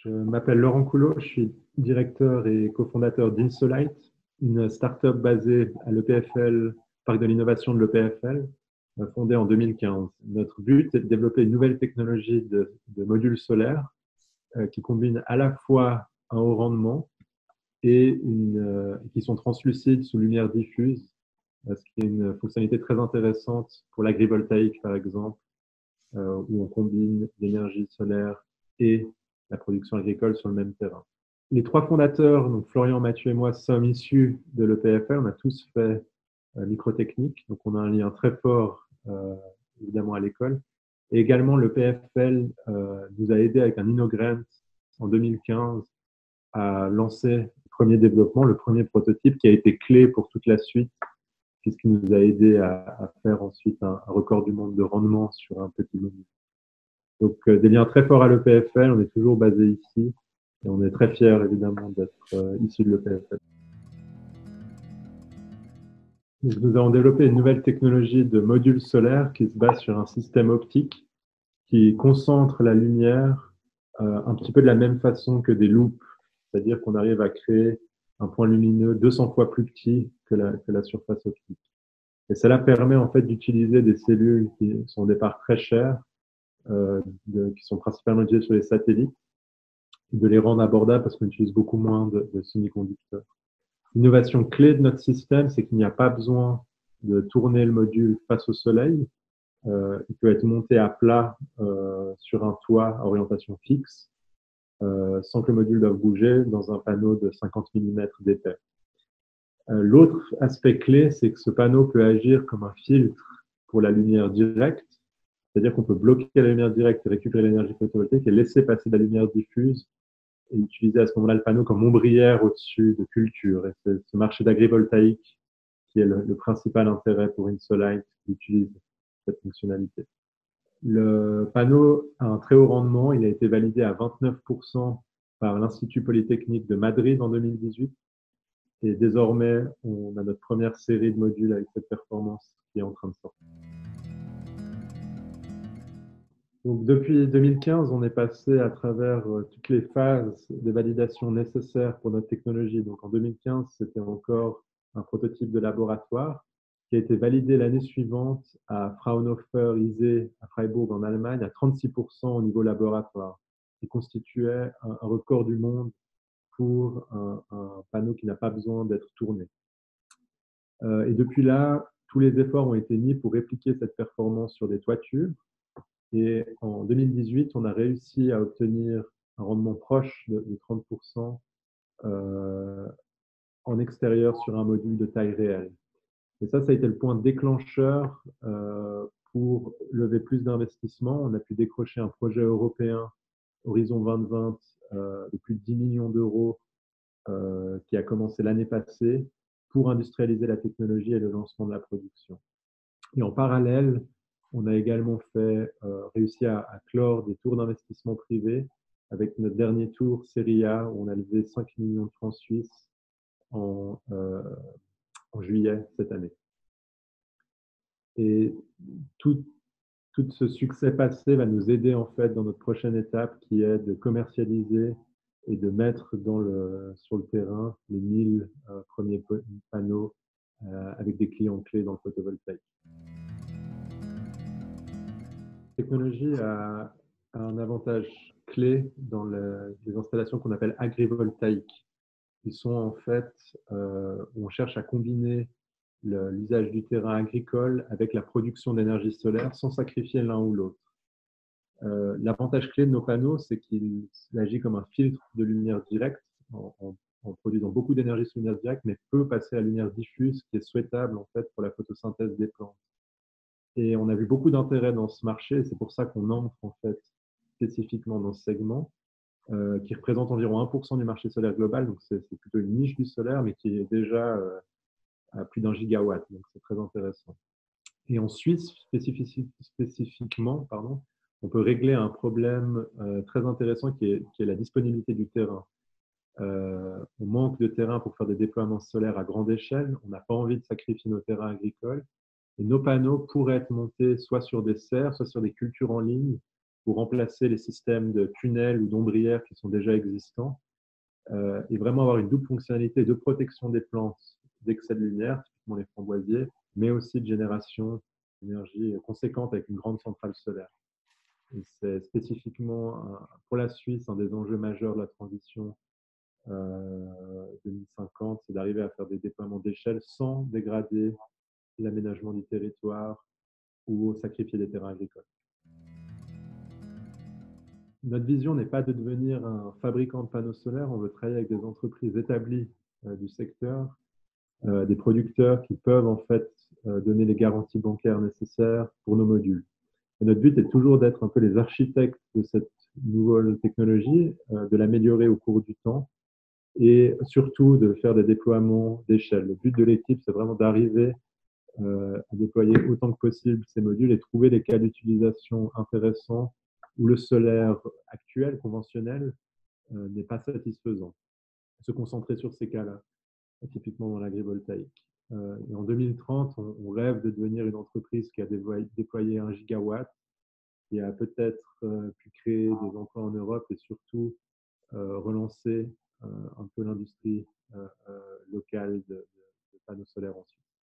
Je m'appelle Laurent Coulot, je suis directeur et cofondateur d'Insolite, une start-up basée à l'EPFL, Parc de l'innovation de l'EPFL, fondée en 2015. Notre but est de développer une nouvelle technologie de modules solaires qui combine à la fois un haut rendement et qui sont translucides sous lumière diffuse, ce qui est une fonctionnalité très intéressante pour l'agrivoltaïque, par exemple, où on combine l'énergie solaire et la production agricole sur le même terrain. Les trois fondateurs, donc Florian, Mathieu et moi, sommes issus de l'EPFL. On a tous fait microtechnique, donc on a un lien très fort évidemment à l'école. Et également, l'EPFL nous a aidé avec un InnoGrant en 2015 à lancer le premier développement, le premier prototype qui a été clé pour toute la suite, puisqu'il nous a aidé à faire ensuite un record du monde de rendement sur un petit module. Donc, des liens très forts à l'EPFL, on est toujours basé ici et on est très fiers évidemment d'être issus de l'EPFL. Nous avons développé une nouvelle technologie de module solaire qui se base sur un système optique qui concentre la lumière un petit peu de la même façon que des loupes, c'est-à-dire qu'on arrive à créer un point lumineux 200 fois plus petit que la surface optique. Et cela permet en fait d'utiliser des cellules qui sont au départ très chères, qui sont principalement utilisées sur les satellites, et de les rendre abordables parce qu'on utilise beaucoup moins de semi-conducteurs. L'innovation clé de notre système, c'est qu'il n'y a pas besoin de tourner le module face au soleil. Il peut être monté à plat sur un toit à orientation fixe, sans que le module doive bouger dans un panneau de 50 mm d'épais. L'autre aspect clé, c'est que ce panneau peut agir comme un filtre pour la lumière directe, c'est-à-dire qu'on peut bloquer la lumière directe et récupérer l'énergie photovoltaïque et laisser passer la lumière diffuse et utiliser à ce moment-là le panneau comme ombrière au-dessus de culture. Et c'est ce marché d'agrivoltaïque qui est le principal intérêt pour Insolite qui utilise cette fonctionnalité. Le panneau a un très haut rendement. Il a été validé à 29% par l'Institut Polytechnique de Madrid en 2018. Et désormais, on a notre première série de modules avec cette performance qui est en train de sortir. Donc, depuis 2015, on est passé à travers toutes les phases de validation nécessaires pour notre technologie. Donc, en 2015, c'était encore un prototype de laboratoire qui a été validé l'année suivante à Fraunhofer ISE à Freiburg en Allemagne à 36% au niveau laboratoire, qui constituait un record du monde pour un panneau qui n'a pas besoin d'être tourné. Et depuis là, tous les efforts ont été mis pour répliquer cette performance sur des toitures. Et en 2018, on a réussi à obtenir un rendement proche de 30% en extérieur sur un module de taille réelle. Et ça a été le point déclencheur pour lever plus d'investissements. On a pu décrocher un projet européen Horizon 2020 de plus de 10 millions d'euros qui a commencé l'année passée pour industrialiser la technologie et le lancement de la production. Et en parallèle, on a également réussi à clore des tours d'investissement privés avec notre dernier tour Série A où on a levé 5 millions de francs suisses en juillet cette année. Et tout ce succès passé va nous aider en fait dans notre prochaine étape qui est de commercialiser et de mettre sur le terrain les 1000 premiers panneaux avec des clients clés dans le photovoltaïque. La technologie a un avantage clé dans les installations qu'on appelle agrivoltaïques. Qui sont en fait, on cherche à combiner l'usage du terrain agricole avec la production d'énergie solaire sans sacrifier l'un ou l'autre. L'avantage clé de nos panneaux, c'est qu'il agit comme un filtre de lumière directe en produisant beaucoup d'énergie sous lumière directe, mais peut passer à la lumière diffuse, qui est souhaitable en fait pour la photosynthèse des plantes. Et on a vu beaucoup d'intérêt dans ce marché, et c'est pour ça qu'on entre en fait spécifiquement dans ce segment, qui représente environ 1% du marché solaire global, donc c'est plutôt une niche du solaire, mais qui est déjà à plus d'1 gigawatt, donc c'est très intéressant. Et en Suisse, spécifiquement, on peut régler un problème très intéressant qui est la disponibilité du terrain. On manque de terrain pour faire des déploiements solaires à grande échelle, on n'a pas envie de sacrifier nos terrains agricoles, et nos panneaux pourraient être montés soit sur des serres, soit sur des cultures en ligne, pour remplacer les systèmes de tunnels ou d'ombrières qui sont déjà existants et vraiment avoir une double fonctionnalité de protection des plantes d'excès de lumière, typiquement les framboisiers, mais aussi de génération d'énergie conséquente avec une grande centrale solaire. C'est spécifiquement pour la Suisse un des enjeux majeurs de la transition 2050, c'est d'arriver à faire des déploiements d'échelle sans dégrader l'aménagement du territoire ou sacrifier des terrains agricoles. Notre vision n'est pas de devenir un fabricant de panneaux solaires, on veut travailler avec des entreprises établies du secteur, des producteurs qui peuvent en fait donner les garanties bancaires nécessaires pour nos modules. Et notre but est toujours d'être un peu les architectes de cette nouvelle technologie, de l'améliorer au cours du temps et surtout de faire des déploiements d'échelle. Le but de l'équipe, c'est vraiment d'arriver à déployer autant que possible ces modules et trouver des cas d'utilisation intéressants où le solaire actuel, conventionnel, n'est pas satisfaisant. Se concentrer sur ces cas-là, typiquement dans l'agrivoltaïque. Et en 2030, on rêve de devenir une entreprise qui a déployé 1 gigawatt, qui a peut-être pu créer des emplois en Europe et surtout relancer un peu l'industrie locale de panneaux solaires en Suisse.